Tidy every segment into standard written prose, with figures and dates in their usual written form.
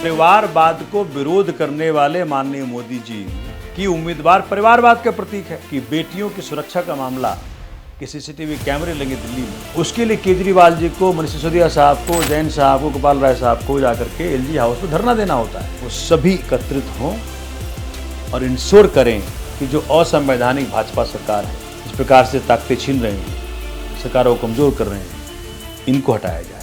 परिवारवाद को विरोध करने वाले माननीय मोदी जी की उम्मीदवार परिवारवाद का प्रतीक है कि बेटियों की सुरक्षा का मामला कि सीसीटीवी कैमरे लगे दिल्ली में, उसके लिए केजरीवाल जी को, मनीष सिसोदिया साहब को, जैन साहब को, गोपाल राय साहब को जाकर के एलजी हाउस में धरना देना होता है। वो सभी एकत्रित हों और इंश्योर करें कि जो असंवैधानिक भाजपा सरकार है, इस प्रकार से ताकतें छीन रहे हैं, सरकारों को कमजोर कर रहे हैं, इनको हटाया जाए।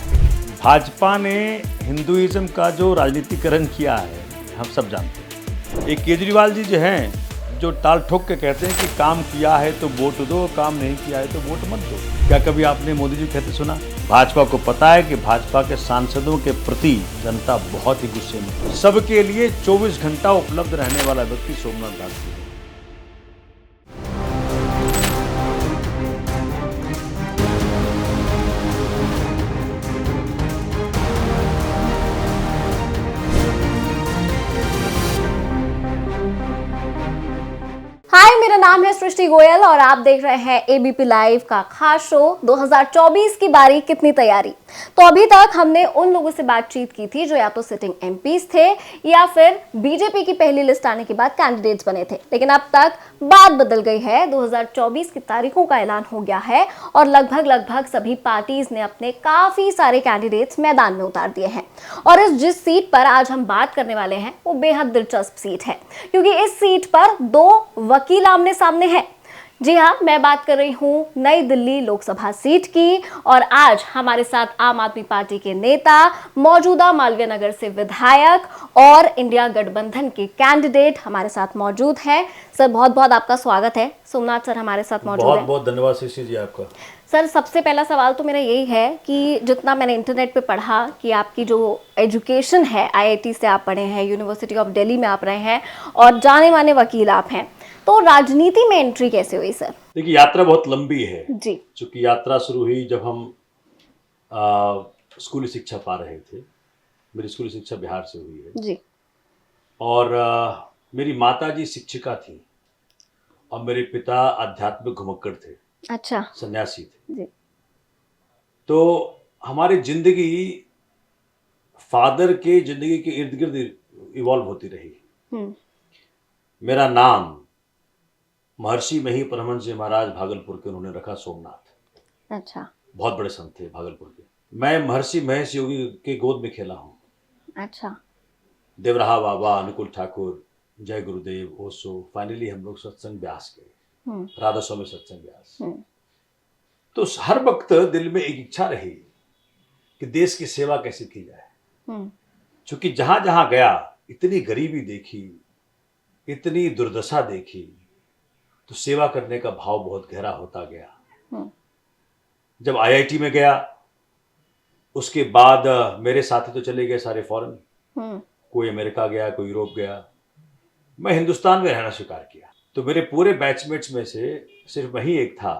भाजपा ने हिंदुइज्म का जो राजनीतिकरण किया है हम सब जानते हैं। एक केजरीवाल जी जो हैं, जो टाल ठोक के कहते हैं कि काम किया है तो वोट दो, काम नहीं किया है तो वोट मत दो। क्या कभी आपने मोदी जी कहते सुना? भाजपा को पता है कि भाजपा के सांसदों के प्रति जनता बहुत ही गुस्से में है। सबके लिए 24 घंटा उपलब्ध रहने वाला व्यक्ति सोमनाथ भारती है। हाय, मेरा नाम है सृष्टि गोयल और आप देख रहे हैं एबीपी लाइव का खास शो 2024 की बारी कितनी तैयारी। तो अभी तक हमने उन लोगों से बातचीत की थी जो या तो सिटिंग एमपीज थे या फिर बीजेपी की पहली लिस्ट आने के बाद कैंडिडेट्स बने थे, लेकिन अब तक बात बदल गई है। 2024 की तारीखों का ऐलान हो गया है और लगभग सभी पार्टीज ने अपने काफी सारे कैंडिडेट्स मैदान में उतार दिए हैं। और जिस सीट पर आज हम बात करने वाले हैं वो बेहद दिलचस्प सीट है, क्योंकि इस सीट पर दो वकील आमने सामने हैं। जी हाँ, मैं बात कर रही हूँ नई दिल्ली लोकसभा सीट की। और आज हमारे साथ आम आदमी पार्टी के नेता, मौजूदा मालवीय नगर से विधायक और इंडिया गठबंधन के कैंडिडेट हमारे साथ मौजूद हैं। सर, बहुत बहुत आपका स्वागत है। सोमनाथ सर हमारे साथ मौजूद है। बहुत बहुत धन्यवाद शिशी जी आपका। सर, सबसे पहला सवाल तो मेरा यही है कि जितना मैंने इंटरनेट पे पढ़ा कि आपकी जो एजुकेशन है, आईआईटी से आप पढ़े हैं, यूनिवर्सिटी ऑफ दिल्ली में आप रहे हैं और जाने माने वकील आप हैं, तो राजनीति में एंट्री कैसे हुई सर? देखिए, यात्रा बहुत लंबी है जी। चूंकि यात्रा शुरू हुई जब हम स्कूली शिक्षा पा रहे थे। मेरी स्कूली शिक्षा बिहार से हुई है जी। और मेरी माता जी शिक्षिका थी और मेरे पिता आध्यात्मिक घुमक्कड़ थे। अच्छा। सन्यासी थे। जी। तो हमारी जिंदगी फादर के जिंदगी के इर्द गिर्द इवॉल्व होती रही। मेरा नाम महर्षि मही परमहंस जी महाराज भागलपुर के उन्होंने रखा, सोमनाथ। अच्छा। बहुत बड़े संत थे भागलपुर के। मैं महर्षि महेश योगी के गोद में खेला हूँ। अच्छा। देवराहा बाबा, अनुकूल ठाकुर, जय गुरुदेव, ओशो, फाइनली हम लोग सत्संग ब्यास गए, राधा स्वामी सत्संग ब्यास। तो हर वक्त दिल में एक इच्छा रही कि देश की सेवा कैसे की जाए। क्योंकि जहां जहां गया इतनी गरीबी देखी, इतनी दुर्दशा देखी, तो सेवा करने का भाव बहुत गहरा होता गया। जब आईआईटी में गया उसके बाद मेरे साथी तो चले गए सारे फॉरेन, कोई अमेरिका गया, कोई यूरोप गया। मैं हिंदुस्तान में रहना स्वीकार किया। तो मेरे पूरे बैचमेट्स में से सिर्फ वही एक था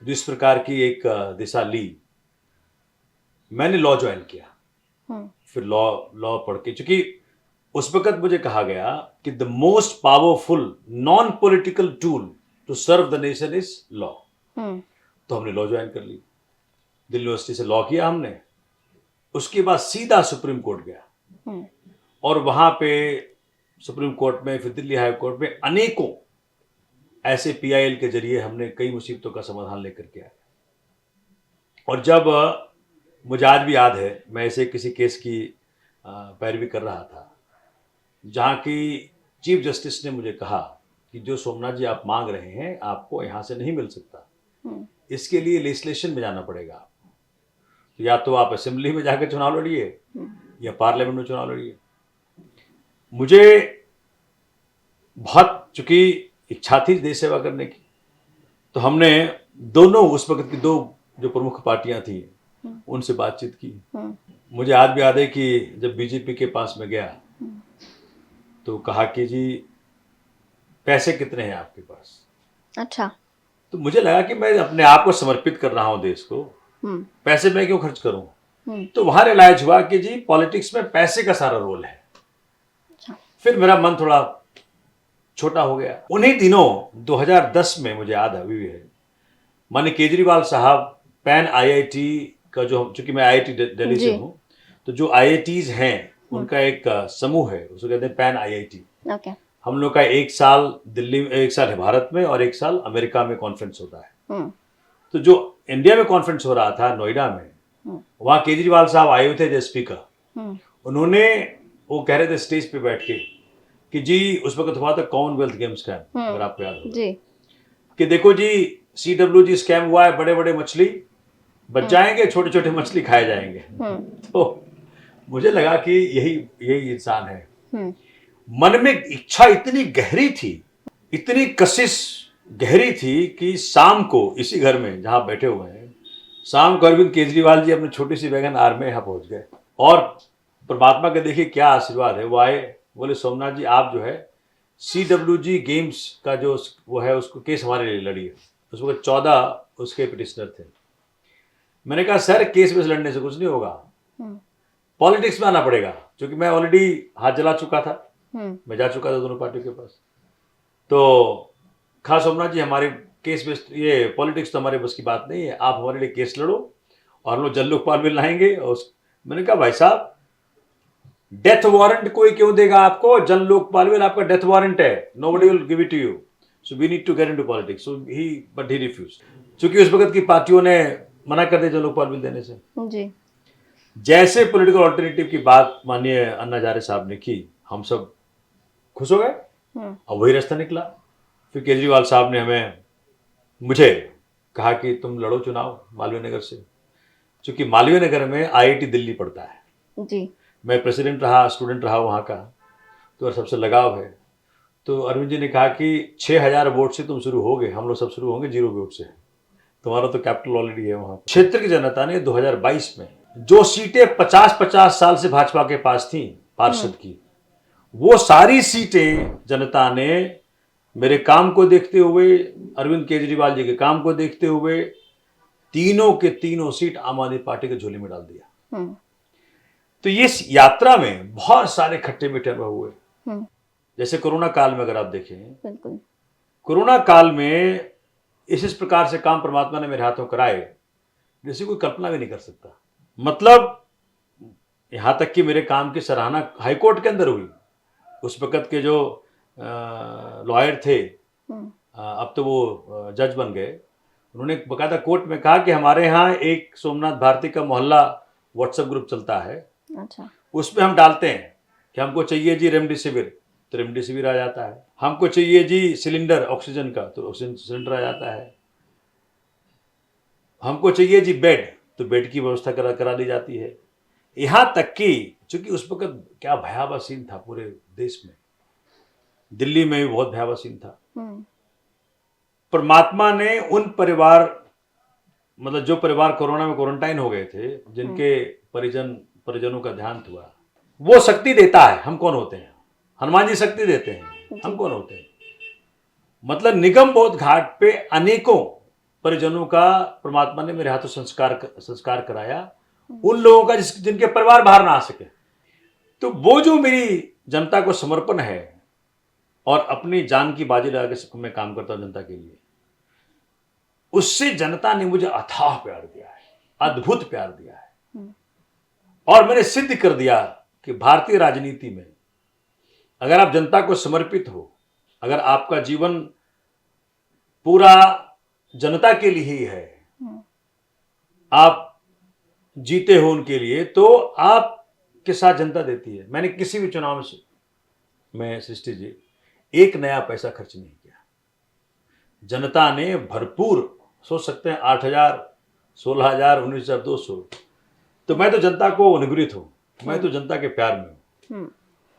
जो इस प्रकार की एक दिशा ली। मैंने लॉ ज्वाइन किया। फिर लॉ पढ़ के, चूंकि उस वक्त मुझे कहा गया कि the most powerful non political tool to serve the nation is law. तो हमने लॉ ज्वाइन कर ली, दिल्ली यूनिवर्सिटी से लॉ किया हमने। उसके बाद सीधा सुप्रीम कोर्ट गया और वहां पे सुप्रीम कोर्ट में, फिर दिल्ली हाई कोर्ट में अनेकों ऐसे पीआईएल के जरिए हमने कई मुसीबतों का समाधान लेकर के आए। और जब मुझे आज भी याद है, मैं ऐसे किसी केस की पैरवी कर रहा था जहाँ की चीफ जस्टिस ने मुझे कहा कि जो सोमनाथ जी आप मांग रहे हैं आपको यहाँ से नहीं मिल सकता, इसके लिए लेजिस्लेशन में जाना पड़ेगा। तो या तो आप असेंबली में जाकर चुनाव लड़िए या पार्लियामेंट में चुनाव लड़िए। मुझे बहुत चूंकि इच्छा थी देश सेवा करने की, तो हमने दोनों उस वक्त की दो जो प्रमुख पार्टियां थी उनसे बातचीत की। मुझे आज भी याद है कि जब बीजेपी के पास में गया तो कहा कि जी पैसे कितने हैं आपके पास। अच्छा। तो मुझे लगा कि मैं अपने आप को समर्पित कर रहा हूं देश को, पैसे मैं क्यों खर्च करूं। तो वहां रियलाइज हुआ कि जी पॉलिटिक्स में पैसे का सारा रोल है। अच्छा। फिर मेरा मन थोड़ा छोटा हो गया। उन्हीं दिनों 2010 में मुझे याद अभी भी है, माननीय केजरीवाल साहब पैन आईआईटी का जो, चूंकि मैं आईआईटी दिल्ली से हूं, तो जो आईआईटीज हैं उनका एक समूह है, उसको कहते हैं पैन IIT। ओके। हम लोग का 1 साल दिल्ली में, 1 साल है भारत में और 1 साल अमेरिका में कॉन्फ्रेंस होता है। तो जो इंडिया में कॉन्फ्रेंस हो रहा था नोएडा में, वहाँ केजरीवाल साहब आए हुए थे एज स्पीकर। उन्होंने, वो कह रहे थे स्टेज पे बैठ के कि जी, उस वक्त हुआ था कॉमनवेल्थ गेम्स का, अगर आपको याद हो जी। कि देखो जी, CWG स्कैम हुआ है, बड़े बड़े मछली बच जाएंगे, छोटे छोटे मछली खाए जाएंगे। तो मुझे लगा कि यही इंसान है। मन में इच्छा इतनी गहरी थी, इतनी कशिश गहरी थी कि शाम को इसी घर में जहां बैठे हुए हैं, शाम को अरविंद केजरीवाल जी अपनी छोटी सी वैगन आर में यहाँ पहुंच गए और परमात्मा के देखिए क्या आशीर्वाद है। वो आए, बोले सोमनाथ जी आप जो है CWG गेम्स का जो वो है उसको केस हमारे लिए लड़िए। उस वक्त 14 उसके पिटिशनर थे। मैंने कहा सर केस वेस लड़ने से कुछ नहीं होगा, पॉलिटिक्स में आना पड़ेगा, क्योंकि मैं ऑलरेडी हाथ जला चुका था, मैं जा चुका था दोनों पार्टियों के पास। तो खास सोमनाथ जी हमारे केस बेस, ये पॉलिटिक्स तो हमारे बस की बात नहीं है, आप हमारे लिए केस लड़ो और हम लोग जन लोकपाल में लाएंगे। और मैंने कहा भाई साहब डेथ वारंट कोई क्यों देगा आपको, जन लोकपाल में आपका डेथ वारंट है, nobody will give it to you, so we need to get into politics. So he but he refuse, क्योंकि उस वक्त की पार्टियों ने मना कर दिया जन लोकपाल बिल देने से। जी। जैसे पॉलिटिकल ऑल्टरनेटिव की बात माननीय अन्ना हजारे साहब ने की, हम सब खुश हो गए और वही रास्ता निकला। फिर केजरीवाल साहब ने मुझे कहा कि तुम लड़ो चुनाव मालवीय नगर से, क्योंकि मालवीय नगर में IIT दिल्ली पड़ता है जी। मैं प्रेसिडेंट रहा, स्टूडेंट रहा वहाँ का, तो सबसे लगाव है। तो अरविंद जी ने कहा कि 6000 वोट से तुम शुरू होगे, हम लोग सब शुरू होंगे 0 वोट से, तुम्हारा तो कैपिटल ऑलरेडी है वहाँ। क्षेत्र की जनता ने 2022 में जो सीटें 50-50 साल से भाजपा के पास थी पार्षद की, वो सारी सीटें जनता ने मेरे काम को देखते हुए, अरविंद केजरीवाल जी के काम को देखते हुए, तीनों के तीनों सीट आम आदमी पार्टी के झोली में डाल दिया। तो इस यात्रा में बहुत सारे खट्टे मीठे अनुभव हुए। जैसे कोरोना काल में अगर आप देखें, बिल्कुल कोरोना काल में इस प्रकार से काम परमात्मा ने मेरे हाथों कराए जैसे कोई कल्पना भी नहीं कर सकता। मतलब यहां तक कि मेरे काम की सराहना हाईकोर्ट के अंदर हुई। उस वक्त के जो लॉयर थे, अब तो वो जज बन गए, उन्होंने बकायदा कोर्ट में कहा कि हमारे यहाँ एक सोमनाथ भारती का मोहल्ला व्हाट्सएप ग्रुप चलता है, अच्छा, उसमें हम डालते हैं कि हमको चाहिए जी रेमडेसिविर, तो रेमडेसिविर आ जाता है, हमको चाहिए जी सिलेंडर ऑक्सीजन का, तो ऑक्सीजन सिलेंडर आ जाता है, हमको चाहिए जी बेड, तो बेड की व्यवस्था करा दी जाती है। यहां तक कि चूंकि उस वक्त क्या भयावह सीन था पूरे देश में, दिल्ली में भी बहुत भयावह सीन था। परमात्मा ने उन परिवार, मतलब जो परिवार कोरोना में क्वारंटाइन हो गए थे, जिनके परिजनों का ध्यान हुआ, वो शक्ति देता है। हम कौन होते हैं? हनुमान जी शक्ति देते हैं, हम कौन होते हैं? मतलब निगम बोध घाट पे अनेकों परिजनों का परमात्मा ने मेरे हाथों संस्कार कराया, उन लोगों का जिनके परिवार बाहर ना आ सके। तो वो जो मेरी जनता को समर्पण है और अपनी जान की बाजी लगा के मैं काम करता हूं जनता के लिए, उससे जनता ने मुझे अथाह प्यार दिया है, अद्भुत प्यार दिया है। और मैंने सिद्ध कर दिया कि भारतीय राजनीति में अगर आप जनता को समर्पित हो, अगर आपका जीवन पूरा जनता के लिए ही है, आप जीते हो उनके लिए, तो आपके साथ जनता देती है। मैंने किसी भी चुनाव में सृष्टि जी एक नया पैसा खर्च नहीं किया। जनता ने भरपूर, सोच सकते हैं 8,000, 16,000, 19,200, तो मैं तो जनता को अनुग्रहित हूं, मैं तो जनता के प्यार में हूं।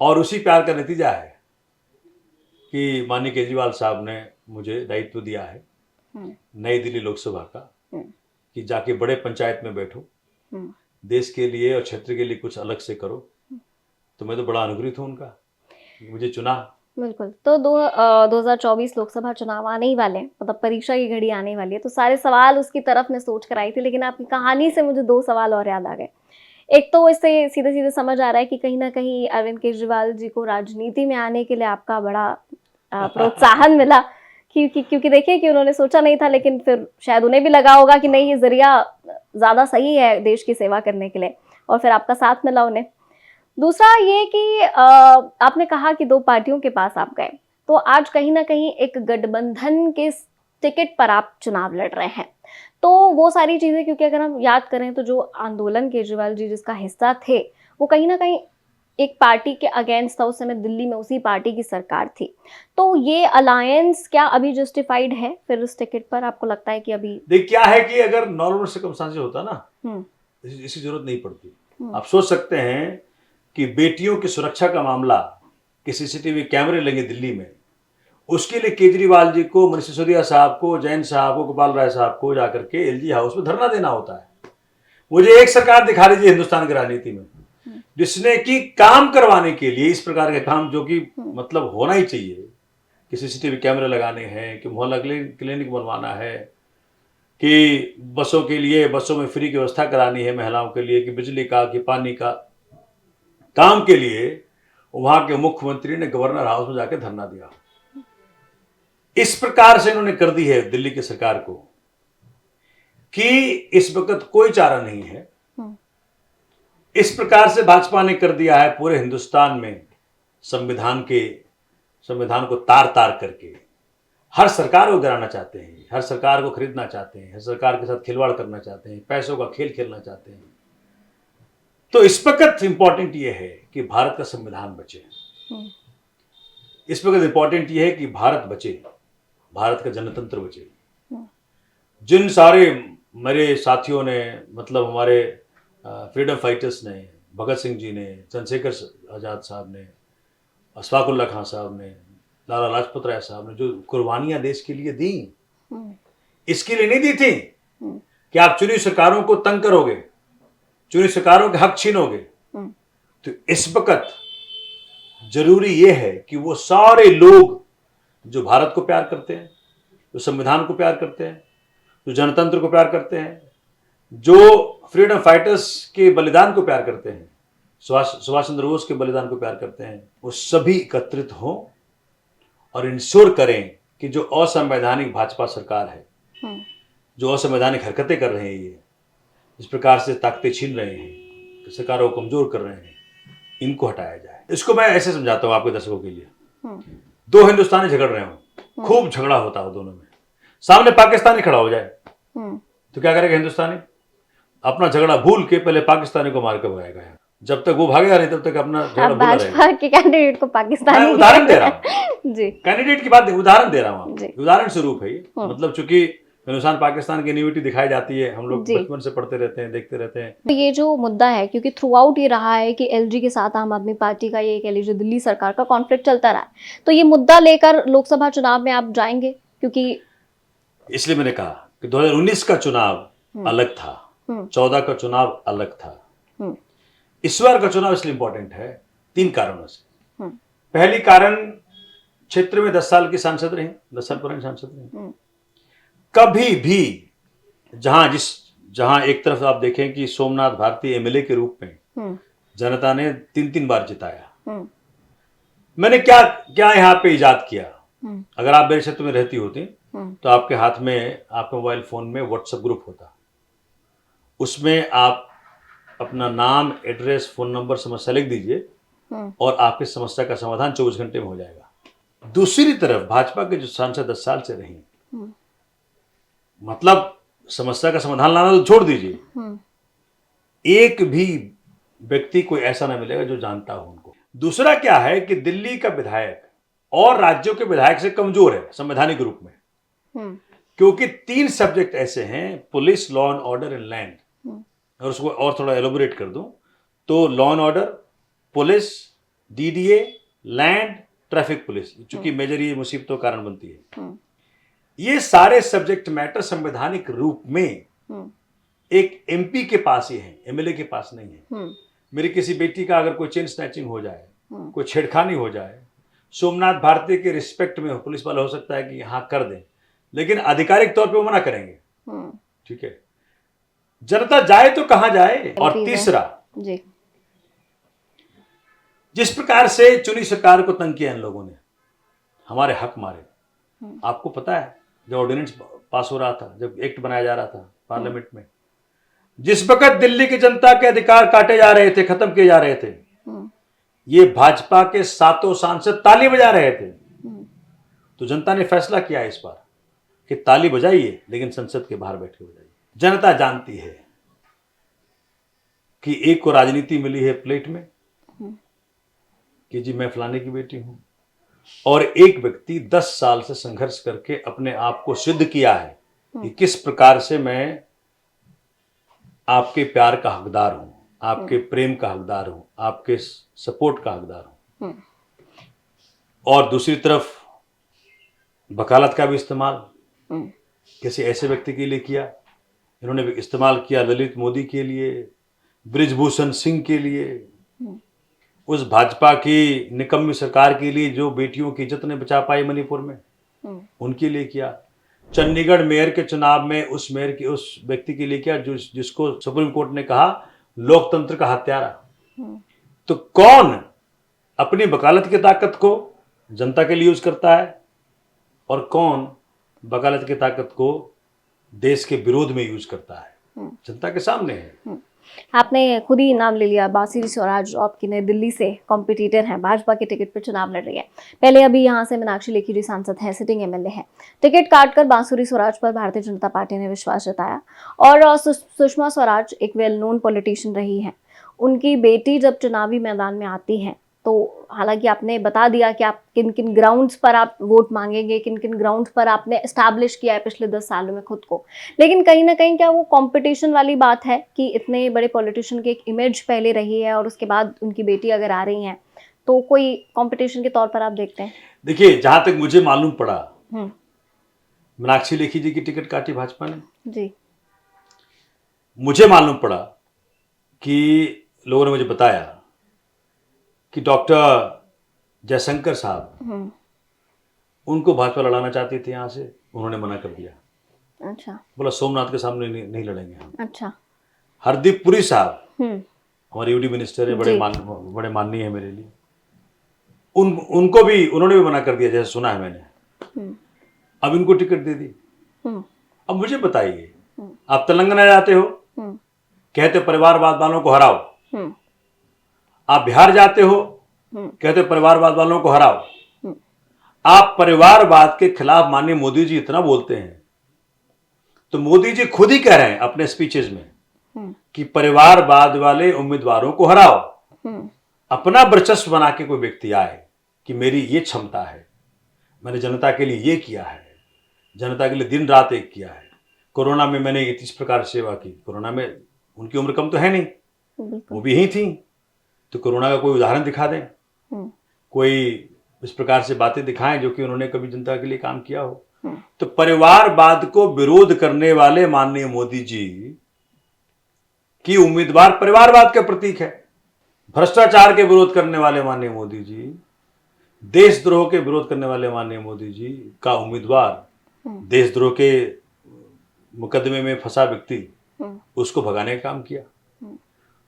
और उसी प्यार का नतीजा है कि माननीय केजरीवाल साहब ने मुझे दायित्व दिया है नई दिल्ली लोकसभा का, कि जाके बड़े पंचायत में बैठो, देश के लिए और क्षेत्र के लिए कुछ अलग से करो। तो मैं तो बड़ा अनुग्रहित हूं उनका, मुझे चुना। बिल्कुल। तो 2024 लोकसभा चुनाव आने ही वाले हैं, मतलब परीक्षा की घड़ी आने वाली है, तो सारे सवाल उसकी तरफ मैं सोच कर आई थी, लेकिन आपकी कहानी से मुझे 2 सवाल और याद आ गए। एक तो इससे सीधे सीधे समझ आ रहा है कि कहीं ना कहीं अरविंद केजरीवाल जी को राजनीति में आने के लिए आपका बड़ा प्रोत्साहन मिला, क्योंकि देखिए कि उन्होंने सोचा नहीं था, लेकिन फिर शायद उन्हें भी लगा होगा कि नहीं, ये जरिया ज़्यादा सही है देश की सेवा करने के लिए, और फिर आपका साथ मिला उन्हें। दूसरा ये कि आपने कहा कि दो पार्टियों के पास आप गए, तो आज कहीं ना कहीं एक गठबंधन के टिकट पर आप चुनाव लड़ रहे हैं, तो वो सारी चीजें, क्योंकि अगर हम याद करें तो जो आंदोलन केजरीवाल जी जिसका हिस्सा थे, वो कहीं ना कहीं एक पार्टी के अगेंस्ट था। उस समय दिल्ली में उसी पार्टी की सरकार थी, तो ये अलायंस क्या अभी जस्टिफाइड है फिर उस टिकट पर? आपको लगता है कि अभी देख क्या है कि अगर नॉर्मल सर्कमस्टांसेस होता ना, इसकी जरूरत नहीं पड़ती। आप सोच सकते हैं कि बेटियों की सुरक्षा का मामला कि सीसीटीवी कैमरे लगे दिल्ली में, उसके लिए केजरीवाल जी को, मनीष सिसोदिया साहब को, जैन साहब को, गोपाल राय साहब को जाकर के एलजी हाउस में धरना देना होता है। मुझे एक सरकार दिखा दीजिए हिंदुस्तान की राजनीति में जिसने कि काम करवाने के लिए इस प्रकार के काम, जो कि मतलब होना ही चाहिए, कि सीसीटीवी कैमरे लगाने हैं, कि मोहल्ला क्लिनिक बनवाना है, कि बसों के लिए, बसों में फ्री की व्यवस्था करानी है महिलाओं के लिए, कि बिजली का, कि पानी का, काम के लिए वहां के मुख्यमंत्री ने गवर्नर हाउस में जाकर धरना दिया। इस प्रकार से इन्होंने कर दी है दिल्ली की सरकार को कि इस वक्त कोई चारा नहीं है। इस प्रकार से भाजपा ने कर दिया है पूरे हिंदुस्तान में संविधान को तार तार करके हर सरकार को गिराना चाहते हैं, हर सरकार को खरीदना चाहते हैं, हर सरकार के साथ खिलवाड़ करना चाहते हैं, पैसों का खेल खेलना चाहते हैं। तो इस वक्त इंपॉर्टेंट यह है कि भारत का संविधान बचे। इस वक्त इंपॉर्टेंट यह है कि भारत बचे, भारत का जनतंत्र बचे। जिन सारे मेरे साथियों ने, मतलब हमारे फ्रीडम फाइटर्स ने, भगत सिंह जी ने, चंद्रशेखर आजाद साहब ने, अशफाक उल्लाह खान साहब ने, लाला लाजपत राय साहब ने जो कुर्बानियां देश के लिए दी, इसके लिए नहीं दी थी कि आप चुनी सरकारों को तंग करोगे, चुनी सरकारों के हक छीनोगे। तो इस वक्त जरूरी यह है कि वो सारे लोग जो भारत को प्यार करते हैं, जो संविधान को प्यार करते हैं, जो जनतंत्र को प्यार करते हैं, जो फ्रीडम फाइटर्स के बलिदान को प्यार करते हैं, सुभाष चंद्र बोस के बलिदान को प्यार करते हैं, वो सभी एकत्रित हों और इंश्योर करें कि जो असंवैधानिक भाजपा सरकार है, जो असंवैधानिक हरकतें कर रहे हैं, ये इस प्रकार से ताकतें छीन रहे हैं, सरकारों को कमजोर कर रहे हैं, इनको हटाया जाए। इसको मैं ऐसे समझाता हूं आपके दर्शकों के लिए। दो हिंदुस्तानी झगड़ रहे हो, खूब झगड़ा होता हो दोनों में, सामने पाकिस्तानी खड़ा हो जाए तो क्या करेगा हिंदुस्तानी? अपना झगड़ा भूल के पहले पाकिस्तानी को मार के भगाएगा। जब तक वो भागेगा नहीं तब तक अपना झगड़ा भूला रहेगा। भाजपा के कैंडिडेट को पाकिस्तानी, उदाहरण दे रहा हूँ जी, कैंडिडेट की बात उदाहरण दे रहा हूँ, उदाहरण स्वरूप है ये। मतलब चूंकि हिंदुस्तान पाकिस्तान की यूनिटी दिखाई जाती है, हम लोग बचपन से पढ़ते रहते हैं, देखते रहते हैं। तो ये जो मुद्दा है, क्योंकि थ्रू आउट ये रहा है कि एलजी के साथ आम आदमी पार्टी का, ये कह लीजिए दिल्ली सरकार का कॉन्फ्लिक्ट चलता रहा है, तो ये मुद्दा लेकर लोकसभा चुनाव में आप जाएंगे? क्योंकि इसलिए मैंने कहा कि 2019 का चुनाव अलग था, 14 का चुनाव अलग था, इस बार का चुनाव इसलिए इंपॉर्टेंट है 3 कारणों से। पहली कारण, क्षेत्र में 10 साल की सांसद रही, 10 साल पुरानी सांसद रही। कभी भी जहां एक तरफ आप देखें कि सोमनाथ भारती एमएलए के रूप में जनता ने 3 बार जिताया, मैंने क्या क्या यहाँ पे इजाद किया। अगर आप मेरे क्षेत्र में रहती होती तो आपके हाथ में, आपके मोबाइल फोन में व्हाट्सएप ग्रुप होता, उसमें आप अपना नाम, एड्रेस, फोन नंबर, समस्या लिख दीजिए और आपकी समस्या का समाधान 24 घंटे में हो जाएगा। दूसरी तरफ भाजपा के जो सांसद 10 साल से रही, मतलब समस्या का समाधान लाना तो छोड़ दीजिए, एक भी व्यक्ति कोई ऐसा ना मिलेगा जो जानता हो उनको। दूसरा क्या है कि दिल्ली का विधायक और राज्यों के विधायक से कमजोर है संवैधानिक रूप में, क्योंकि 3 सब्जेक्ट ऐसे हैं, police, law and order and land. और उसको और थोड़ा एलोबरेट कर दूं तो law and order, police, DDA, land, traffic police, चूंकि मेजर ये मुसीबतों कारण बनती है। ये सारे सब्जेक्ट मैटर संवैधानिक रूप में एक एमपी के पास ही है, एमएलए के पास नहीं है। मेरी किसी बेटी का अगर कोई चेन स्नैचिंग हो जाए, कोई छेड़खानी हो जाए, सोमनाथ भारती के रिस्पेक्ट में पुलिस वाला हो सकता है कि हाँ कर दें, लेकिन आधिकारिक तौर पे वो मना करेंगे। ठीक है, जनता जाए तो कहां जाए। और तीसरा, जिस प्रकार से चुनी सरकार को तंग किया इन लोगों ने, हमारे हक मारे। आपको पता है जब ऑर्डिनेंस पास हो रहा था, जब एक्ट बनाया जा रहा था पार्लियामेंट में, जिस वक्त दिल्ली की जनता के अधिकार काटे जा रहे थे, खत्म किए जा रहे थे, ये भाजपा के 7 सांसद ताली बजा रहे थे। तो जनता ने फैसला किया इस बार कि ताली बजाइए, लेकिन संसद के बाहर बैठे बजाइए। जनता जानती है कि एक को राजनीति मिली है प्लेट में कि जी मैं फलाने की बेटी हूं, और एक व्यक्ति 10 साल से संघर्ष करके अपने आप को सिद्ध किया है कि किस प्रकार से मैं आपके प्यार का हकदार हूं, आपके प्रेम का हकदार हूं, आपके सपोर्ट का हकदार हूं। और दूसरी तरफ वकालत का भी इस्तेमाल किसी ऐसे व्यक्ति के लिए किया, इन्होंने भी इस्तेमाल किया ललित मोदी के लिए, ब्रिजभूषण सिंह के लिए, उस भाजपा की निकम्मी सरकार के लिए जो बेटियों की इज्जत ने बचा पाई मणिपुर में, उनके लिए किया। चंडीगढ़ मेयर के चुनाव में उस मेयर की उस व्यक्ति के लिए किया जिसको सुप्रीम कोर्ट ने कहा लोकतंत्र का हत्यारा। तो कौन अपनी वकालत की ताकत को जनता के लिए यूज करता है और कौन वकालत की ताकत को देश के विरोध में यूज करता है, जनता के सामने है। आपने खुद ही नाम ले लिया, बांसुरी स्वराज आपकी नई दिल्ली से कॉम्पिटिटर हैं, भाजपा के टिकट पर चुनाव लड़ रही है। पहले अभी यहाँ से मीनाक्षी लेखी जी सांसद हैं, सिटिंग एमएलए हैं। टिकट काटकर बांसुरी स्वराज पर भारतीय जनता पार्टी ने विश्वास जताया। और सुषमा स्वराज एक वेल नोन पॉलिटिशियन रही हैं। उनकी बेटी जब चुनावी मैदान में आती हैं तो हालांकि आपने बता दिया कि आप किन किन ग्राउंड्स पर आप वोट मांगेंगे, किन किन ग्राउंड्स पर आपने एस्टैब्लिश किया है पिछले 10 सालों में खुद को, लेकिन कहीं ना कहीं क्या वो कंपटीशन वाली बात है कि इतने बड़े पॉलिटिशियन की एक इमेज पहले रही है और उसके बाद उनकी बेटी अगर आ रही हैं तो कोई कंपटीशन के तौर पर आप देखते हैं? देखिए, जहां तक मुझे मालूम पड़ा, मीनाक्षी लेखी जी की टिकट काटी भाजपा ने जी। मुझे मालूम पड़ा कि लोगों ने मुझे बताया कि डॉक्टर जयशंकर साहब उनको भाजपा लड़ाना चाहती थी यहाँ से, उन्होंने मना कर दिया। अच्छा। बोला सोमनाथ के सामने नहीं लड़ेंगे हम। अच्छा। हरदीप पुरी साहब हमारे यूडी मिनिस्टर है, बड़े माननीय है मेरे लिए, उन्होंने भी मना कर दिया, जैसे सुना है मैंने। अब इनको टिकट दे दी। अब मुझे बताइए, आप तेलंगाना जाते हो, कहते परिवारवाद वालों को हराओ, आप बिहार जाते हो, कहते परिवारवाद वालों को हराओ। आप परिवारवाद के खिलाफ माननीय मोदी जी इतना बोलते हैं, तो मोदी जी खुद ही कह रहे हैं अपने स्पीचेस में कि परिवारवाद वाले उम्मीदवारों को हराओ। अपना वर्चस्व बना के कोई व्यक्ति आए कि मेरी ये क्षमता है, मैंने जनता के लिए ये किया है, जनता के लिए दिन रात एक किया है, कोरोना में मैंने इस प्रकार सेवा की। कोरोना में उनकी उम्र कम तो है नहीं, वो भी यही थी, तो कोरोना का कोई उदाहरण दिखा दें, कोई इस प्रकार से बातें दिखाएं जो कि उन्होंने कभी जनता के लिए काम किया हो। तो परिवारवाद को विरोध करने वाले माननीय मोदी जी की उम्मीदवार परिवारवाद का प्रतीक है। भ्रष्टाचार के विरोध करने वाले माननीय मोदी जी, देशद्रोह के विरोध करने वाले माननीय मोदी जी का उम्मीदवार देशद्रोह के मुकदमे में फंसा व्यक्ति, उसको भगाने का काम किया।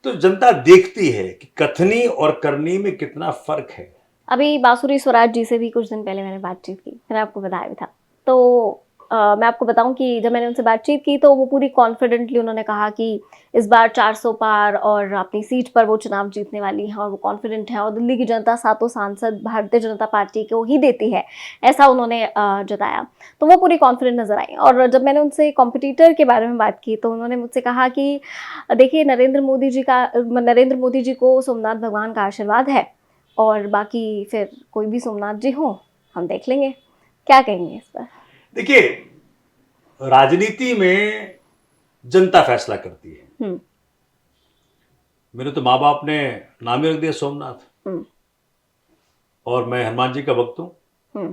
तो जनता देखती है कि कथनी और करनी में कितना फर्क है। अभी बांसुरी स्वराज जी से भी कुछ दिन पहले मैंने बातचीत की, मैंने आपको बताया भी था। तो मैं आपको बताऊं कि जब मैंने उनसे बातचीत की तो वो पूरी कॉन्फिडेंटली उन्होंने कहा कि इस बार 400 पार और अपनी सीट पर वो चुनाव जीतने वाली हैं और वो कॉन्फिडेंट है और दिल्ली की जनता 7 सांसद भारतीय जनता पार्टी को ही देती है, ऐसा उन्होंने जताया। तो वो पूरी कॉन्फिडेंट नजर आई। और जब मैंने उनसे कॉम्पिटिटर के बारे में बात की तो उन्होंने मुझसे कहा कि देखिए नरेंद्र मोदी जी को सोमनाथ भगवान का आशीर्वाद है और बाकी फिर कोई भी सोमनाथ जी हो हम देख लेंगे। क्या कहेंगे इस पर? देखिए, राजनीति में जनता फैसला करती है। मेरे तो माँ बाप ने नाम ही रख दिया सोमनाथ, और मैं हनुमान जी का भक्त हूं।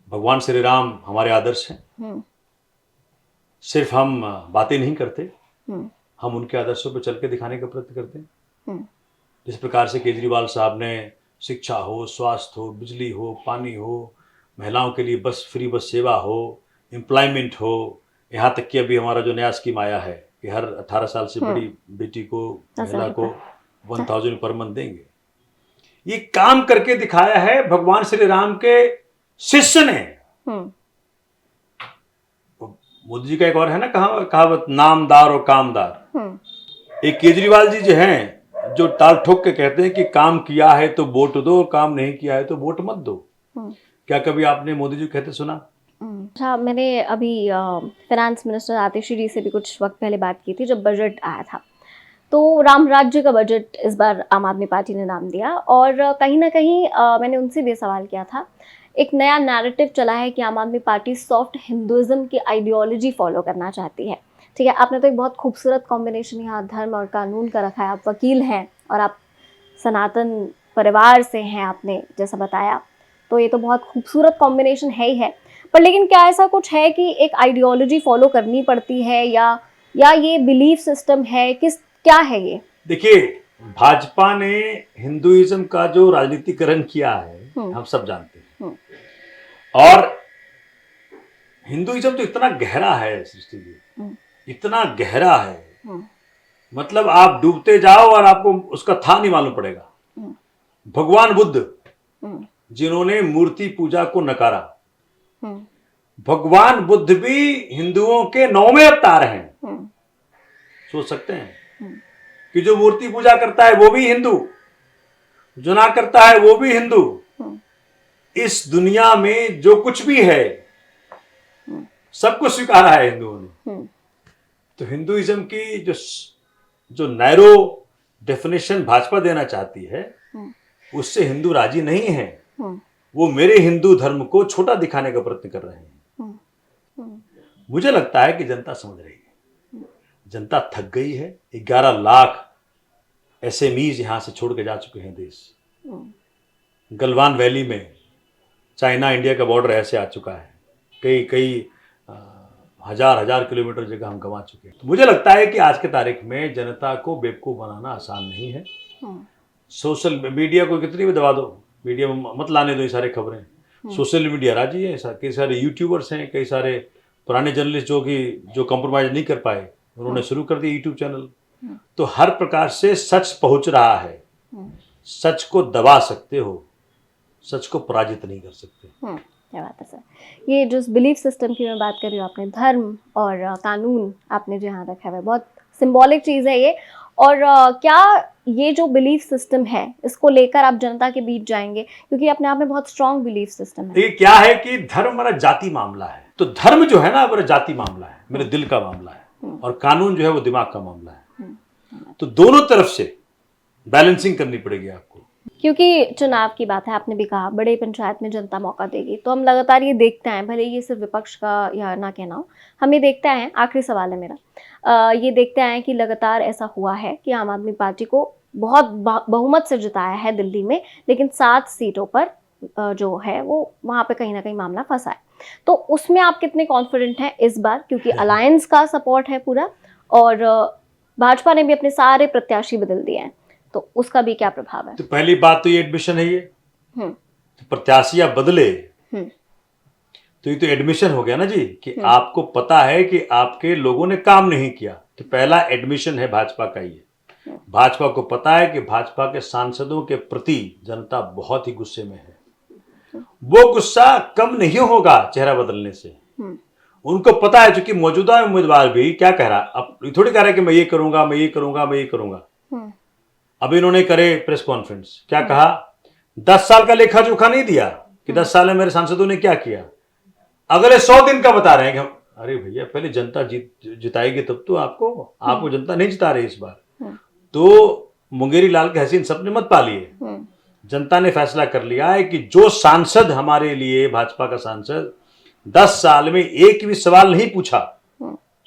भगवान श्री राम हमारे आदर्श हैं। सिर्फ हम बातें नहीं करते, हम उनके आदर्शों पर चल के दिखाने का प्रयत्न करते हैं। जिस प्रकार से केजरीवाल साहब ने शिक्षा हो, स्वास्थ्य हो, बिजली हो, पानी हो, महिलाओं के लिए बस फ्री बस सेवा हो, एम्प्लॉयमेंट हो, यहाँ तक कि अभी हमारा जो नया स्कीम आया है कि हर 18 साल से बड़ी बेटी को, महिला को 1000 पर मंथ देंगे। ये काम करके दिखाया है भगवान श्री राम के शिष्य ने। मोदी जी का एक और है ना कहावत, नामदार और कामदार। एक केजरीवाल जी जो हैं, जो टाल ठोक के कहते हैं कि काम किया है तो वोट दो, काम नहीं किया है तो वोट मत दो। क्या कभी आपने मोदी जी कहते सुना? अच्छा, मैंने अभी फाइनेंस मिनिस्टर आतिशी जी से भी कुछ वक्त पहले बात की थी जब बजट आया था, तो राम राज्य का बजट इस बार आम आदमी पार्टी ने नाम दिया और कहीं ना कहीं मैंने उनसे भी सवाल किया था। एक नया नैरेटिव चला है कि आम आदमी पार्टी सॉफ्ट हिंदुइज्म की आइडियोलॉजी फॉलो करना चाहती है। ठीक है, आपने तो एक बहुत खूबसूरत कॉम्बिनेशन यहाँ धर्म और कानून का रखा है। आप वकील हैं और आप सनातन परिवार से हैं, आपने जैसा बताया, तो ये तो बहुत खूबसूरत कॉम्बिनेशन है ही है। पर लेकिन क्या ऐसा कुछ है कि एक आइडियोलॉजी फॉलो करनी पड़ती है या ये बिलीफ सिस्टम है, क्या है ये? देखिए, भाजपा ने हिंदुइज्म का जो राजनीतिकरण किया है हम सब जानते हैं। और हिंदुइज्म तो इतना गहरा है सृष्टि जी, इतना गहरा है, मतलब आप डूबते जाओ और आपको उसका था नहीं मालूम पड़ेगा। भगवान बुद्ध जिन्होंने मूर्ति पूजा को नकारा, भगवान बुद्ध भी हिंदुओं के 9वें अवतार हैं। सोच सकते हैं कि जो मूर्ति पूजा करता है वो भी हिंदू, जो ना करता है वो भी हिंदू। इस दुनिया में जो कुछ भी है सबको स्वीकारा है हिंदुओं ने। तो हिंदुइज्म की जो नैरो डेफिनेशन भाजपा देना चाहती है उससे हिंदू राजी नहीं है। वो मेरे हिंदू धर्म को छोटा दिखाने का प्रयत्न कर रहे हैं। मुझे लगता है कि जनता समझ रही है, जनता थक गई है। 11 लाख एसएमईज यहां से छोड़ के जा चुके हैं देश। गलवान वैली में चाइना इंडिया का बॉर्डर ऐसे आ चुका है, कई कई हजार किलोमीटर जगह हम गंवा चुके हैं। तो मुझे लगता है कि आज के तारीख में जनता को बेवकूफ बनाना आसान नहीं है। सोशल मीडिया को कितनी भी दबा दो, मीडिया में मत लाने दो ये सारी खबरें। सोशल मीडिया राजी है, कई सारे यूट्यूबर्स हैं, कई सारे पुराने जर्नलिस्ट जो कंप्रोमाइज नहीं कर पाए, उन्होंने शुरू कर दिया यूट्यूब चैनल। तो हर प्रकार से सच पहुंच रहा है। सच को दबा सकते हो, सच को पराजित नहीं कर सकते। क्या बात है सर। ये जो बिलीफ सिस्टम की मैं बात कर रही हूँ, आपने धर्म और कानून आपने जहाँ रखा है, बहुत सिंबॉलिक चीज़ है ये। और क्या ये जो बिलीफ सिस्टम है इसको लेकर आप जनता के बीच जाएंगे, क्योंकि अपने आप में बहुत स्ट्रॉन्ग बिलीफ सिस्टम है। देखिए क्या है कि धर्म हमारा जाति मामला है, तो धर्म जो है ना हमारा जाति मामला है, मेरे दिल का मामला है, और कानून जो है वो दिमाग का मामला है। तो दोनों तरफ से बैलेंसिंग करनी पड़ेगी आपको। क्योंकि चुनाव की बात है, आपने भी कहा बड़े पंचायत में जनता मौका देगी, तो हम लगातार ये देखते हैं, भले ये सिर्फ विपक्ष का या ना कहना हो, हम ये देखते हैं। आखिरी सवाल है मेरा, ये देखते हैं कि लगातार ऐसा हुआ है कि आम आदमी पार्टी को बहुत बहुमत से जिताया है दिल्ली में, लेकिन 7 सीटों पर जो है वो वहाँ पे कहीं ना कहीं मामला फंसा है। तो उसमें आप कितने कॉन्फिडेंट हैं इस बार, क्योंकि अलायंस का सपोर्ट है पूरा और भाजपा ने भी अपने सारे प्रत्याशी बदल दिए हैं, तो उसका भी क्या प्रभाव है? तो पहली बात तो ये एडमिशन है, ये तो प्रत्याशी आप बदले तो ये तो एडमिशन हो गया ना जी, कि आपको पता है कि आपके लोगों ने काम नहीं किया। तो पहला एडमिशन है भाजपा का। ये भाजपा को पता है कि भाजपा के सांसदों के प्रति जनता बहुत ही गुस्से में है। वो गुस्सा कम नहीं होगा चेहरा बदलने से। उनको पता है, चूंकि मौजूदा उम्मीदवार भी क्या कह रहा, अब थोड़ी कह रहा है कि मैं ये करूंगा, मैं ये करूंगा, मैं ये करूंगा। अब इन्होंने करे प्रेस कॉन्फ्रेंस, क्या कहा, 10 साल का लेखा जोखा नहीं दिया कि 10 साल में मेरे सांसदों ने क्या किया, अगले 100 दिन का बता रहे हैं कि हम, अरे भैया पहले जनता जिताएगी तब तो आपको जनता नहीं जिता रही इस बार। तो मुंगेरी लाल के हसीन सपने मत पालिए। जनता ने फैसला कर लिया है कि जो सांसद हमारे लिए, भाजपा का सांसद 10 साल में एक भी सवाल नहीं पूछा,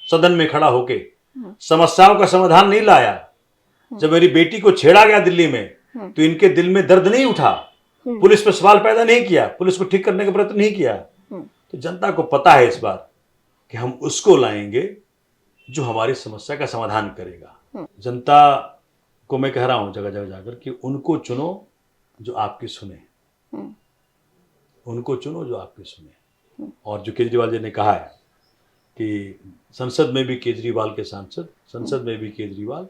सदन में खड़ा होके समस्याओं का समाधान नहीं लाया, जब मेरी बेटी को छेड़ा गया दिल्ली में तो इनके दिल में दर्द नहीं उठा, पुलिस पर सवाल पैदा नहीं किया, पुलिस को ठीक करने का प्रयत्न नहीं किया, तो जनता को पता है इस बार कि हम उसको लाएंगे जो हमारी समस्या का समाधान करेगा। जनता को मैं कह रहा हूं जगह जगह जाकर कि उनको चुनो जो आपकी सुने, उनको चुनो जो आपकी सुने। और जो केजरीवाल जी ने कहा है कि संसद में भी केजरीवाल के सांसद, संसद में भी केजरीवाल,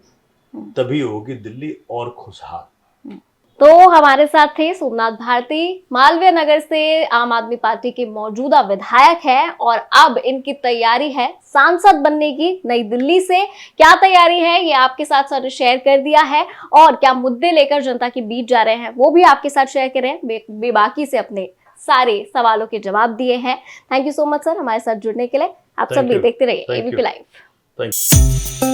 तभी होगी दिल्ली और खुशहाल। तो हमारे साथ थे सोमनाथ भारती, मालवीय नगर से आम आदमी पार्टी के मौजूदा विधायक हैं और अब इनकी तैयारी है सांसद बनने की नई दिल्ली से। क्या तैयारी है ये आपके साथ सर शेयर कर दिया है और क्या मुद्दे लेकर जनता के बीच जा रहे हैं वो भी आपके साथ शेयर कर रहे हैं। बेबाकी से अपने सारे सवालों के जवाब दिए हैं। Thank you so much sir हमारे साथ जुड़ने के लिए। आप सब भी देखते रहिए एबीपी लाइव।